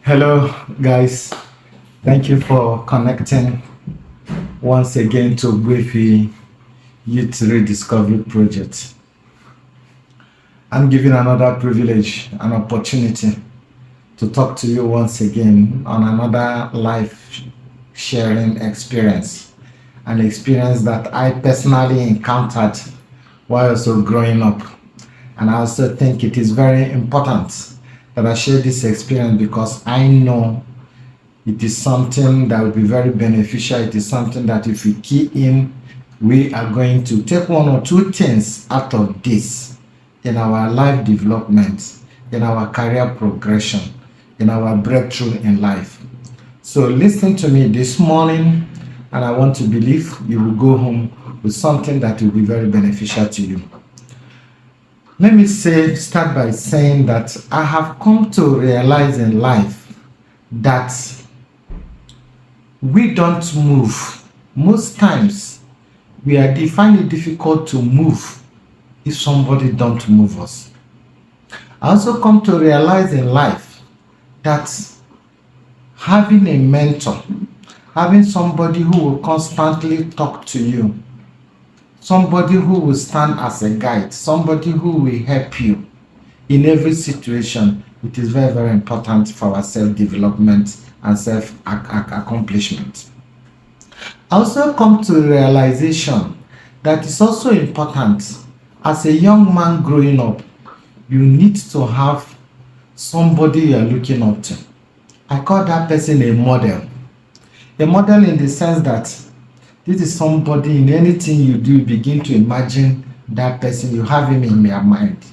Hello, guys. Thank you for connecting once again to Ogbuevi Youth Rediscovery Project. I'm given another privilege, an opportunity to talk to you once again on another life sharing experience, an experience that I personally encountered while also growing up. And I also think it is very important that I share this experience because I know it is something that will be very beneficial. It is something that if we key in, we are going to take one or two things out of this in our life development, in our career progression, in our breakthrough in life. So listen to me this morning, and I want to believe you will go home with something that will be very beneficial to you. Let me start by saying that I have come to realize in life that we don't move. Most times, we find it difficult to move if somebody don't move us. I also come to realize in life that having a mentor, having somebody who will constantly talk to you, somebody who will stand as a guide, somebody who will help you in every situation, it is very, very important for our self-development and self-accomplishment. I also come to the realization that it's also important as a young man growing up, you need to have somebody you are looking up to. I call that person a model. A model in the sense that this is somebody in anything you do, begin to imagine that person, you have him in your mind.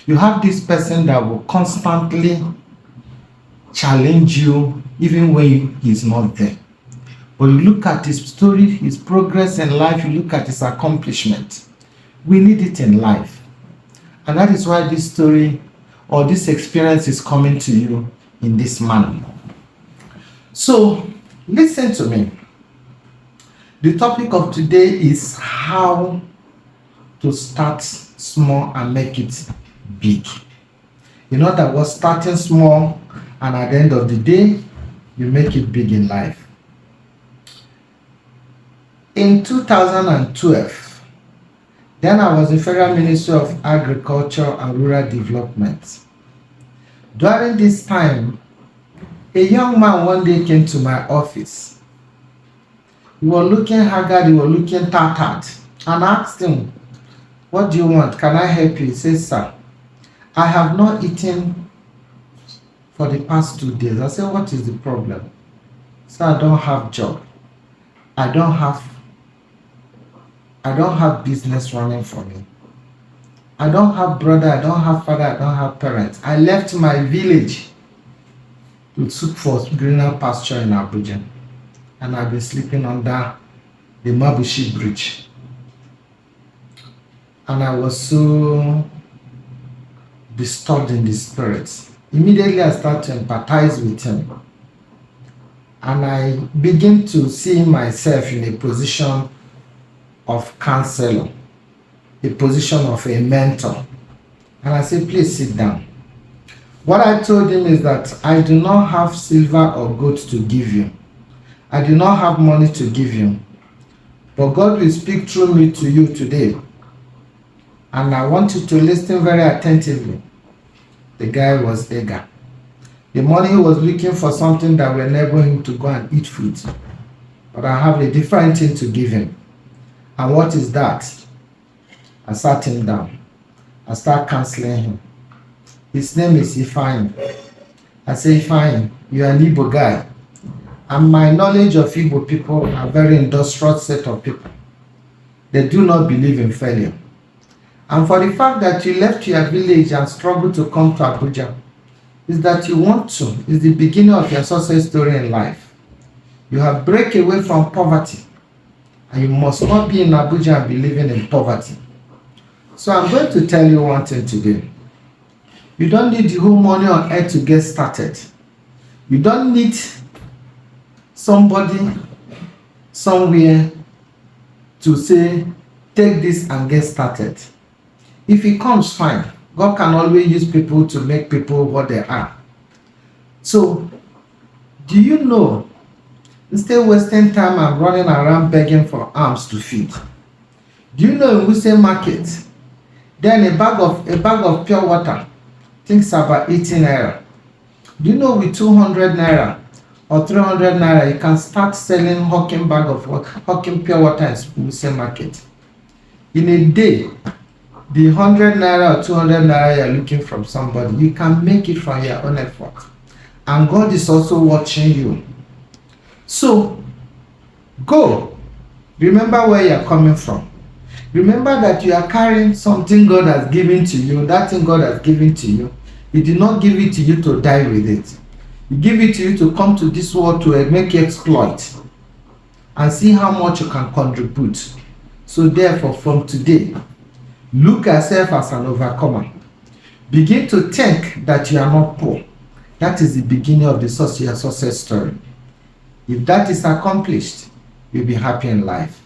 You have this person that will constantly challenge you even when he's not there. But you look at his story, his progress in life, you look at his accomplishment. We need it in life. And that is why this story or this experience is coming to you in this manner. So, listen to me. The topic of today is how to start small and make it big. You know that was starting small, and at the end of the day, you make it big in life. In 2012, then I was the Federal Ministry of Agriculture and Rural Development. During this time, a young man one day came to my office. He was looking haggard, he was looking tattered, and I asked him, "What do you want? Can I help you?" He says, "Sir, I have not eaten for the past 2 days." I said, "What is the problem?" He said, "I don't have job. I don't have business running for me. I don't have brother, I don't have father, I don't have parents. I left my village to look for greener pasture in Abuja. And I've been sleeping under the Mabushi Bridge." And I was so disturbed in the spirit. Immediately I started to empathize with him. And I began to see myself in a position of counselor, a position of a mentor. And I said, "Please sit down." What I told him is that I do not have silver or gold to give you. I do not have money to give you. But God will speak through me to you today. And I want you to listen very attentively. The guy was eager. The money he was looking for something that will enable him to go and eat food. But I have a different thing to give him. And what is that? I sat him down. I started counseling him. His name is Ifeanyi. I say, "Ifeanyi, you are an Igbo guy. And my knowledge of Igbo people are a very industrious set of people. They do not believe in failure. And for the fact that you left your village and struggled to come to Abuja, is that you want to, is the beginning of your success story in life. You have break away from poverty. And you must not be in Abuja and be living in poverty. So I'm going to tell you one thing today. You don't need the whole money on earth to get started. You don't need somebody somewhere to say, take this and get started. If it comes, fine. God can always use people to make people what they are. So Do you know, instead of wasting time and running around begging for alms to feed, do you know in Wuse market, then a bag of pure water thinks about 80 naira. Do you know with 200 naira or 300 naira you can start selling hawking bag of water, hawking pure water in Wuse market? In a day, the 100 naira or 200 naira you're looking from somebody, you can make it from your own effort. And God is also watching you. So, go. Remember where you're coming from. Remember that you are carrying something God has given to you. That thing God has given to you, He did not give it to you to die with it. He gave it to you to come to this world to make exploit and see how much you can contribute. So therefore, from today, look yourself as an overcomer. Begin to think that you are not poor. That is the beginning of your success story. If that is accomplished, you'll be happy in life.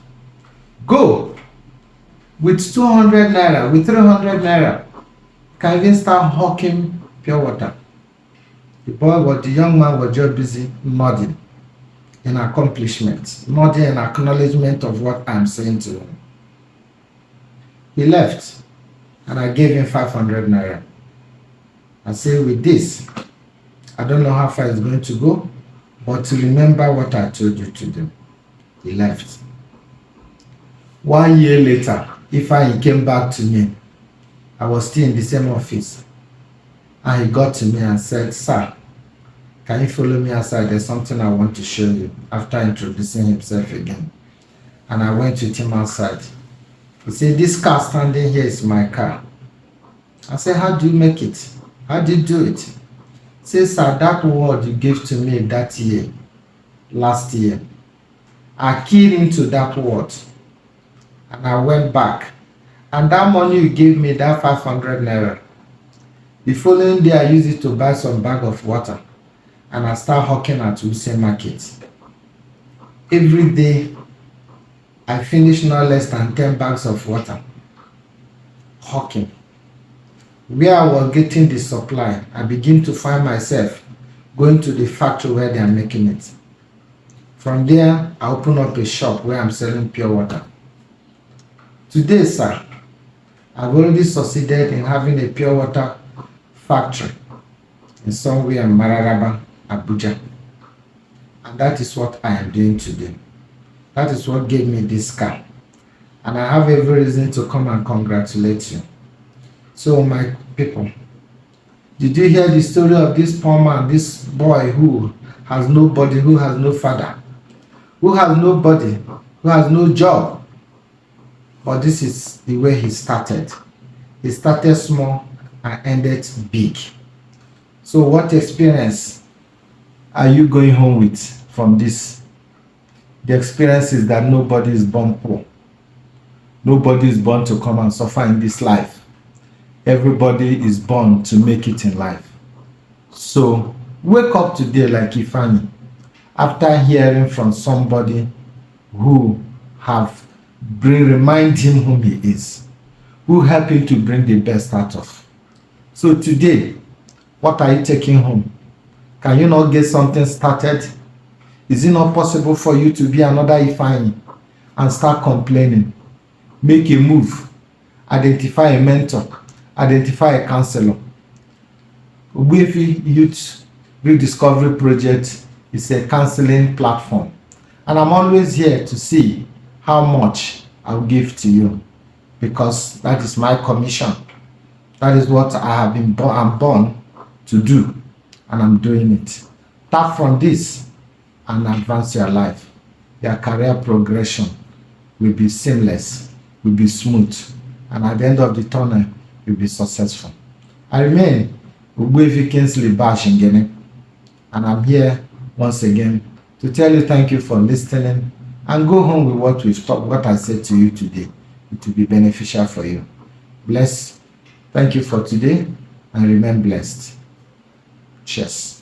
Go with 200 naira, with 300 naira, can even start hawking pure water. The young man was just busy nodding in accomplishment, nodding in acknowledgement of what I'm saying to him. He left, and I gave him 500 naira. I said, with this, I don't know how far it's going to go, but to remember what I told you to do. He left. 1 year later, Ifeanyi came back to me. I was still in the same office. And he got to me and said, sir, can you follow me outside? There's something I want to show you, after introducing himself again. And I went with him outside. He said, this car standing here is my car. I said, how do you make it? How do you do it? He said, sir, that word you gave to me that year, last year, I keyed into that word. And I went back. And that money you gave me, that 500 naira, the following day I used it to buy some bag of water. And I start hawking at Wuse market. Every day, I finish no less than 10 bags of water. Hawking. Where I was getting the supply, I begin to find myself going to the factory where they are making it. From there, I open up a shop where I'm selling pure water. Today, sir, I've already succeeded in having a pure water factory in somewhere in Mararaba, Abuja. And that is what I am doing today. That is what gave me this car. And I have every reason to come and congratulate you. So my people, did you hear the story of this poor man, this boy who has nobody, who has no father, who has nobody, who has no job? But this is the way he started. He started small and ended big. So what experience are you going home with from this? The experience is that nobody is born poor. Nobody is born to come and suffer in this life. Everybody is born to make it in life. So wake up today like Ifeanyi, after hearing from somebody who have remind him whom he is, who help him to bring the best out of. So today, what are you taking home? Can you not get something started? Is it not possible for you to be another Ifeanyi and start complaining? Make a move. Identify a mentor. Identify a counselor. Ogbuevi Youth Rediscovery Project is a counseling platform. And I'm always here to see how much I'll give to you, because that is my commission. That is what I have been born to do, and I'm doing it. Tap from this and advance your life. Your career progression will be seamless, will be smooth, and at the end of the tunnel, you'll be successful. I remain Ogbuevi Kingsley Bashingene, and I'm here once again to tell you thank you for listening, and go home with what I said to you today. It will be beneficial for you. Bless. Thank you for today, and remain blessed. Cheers.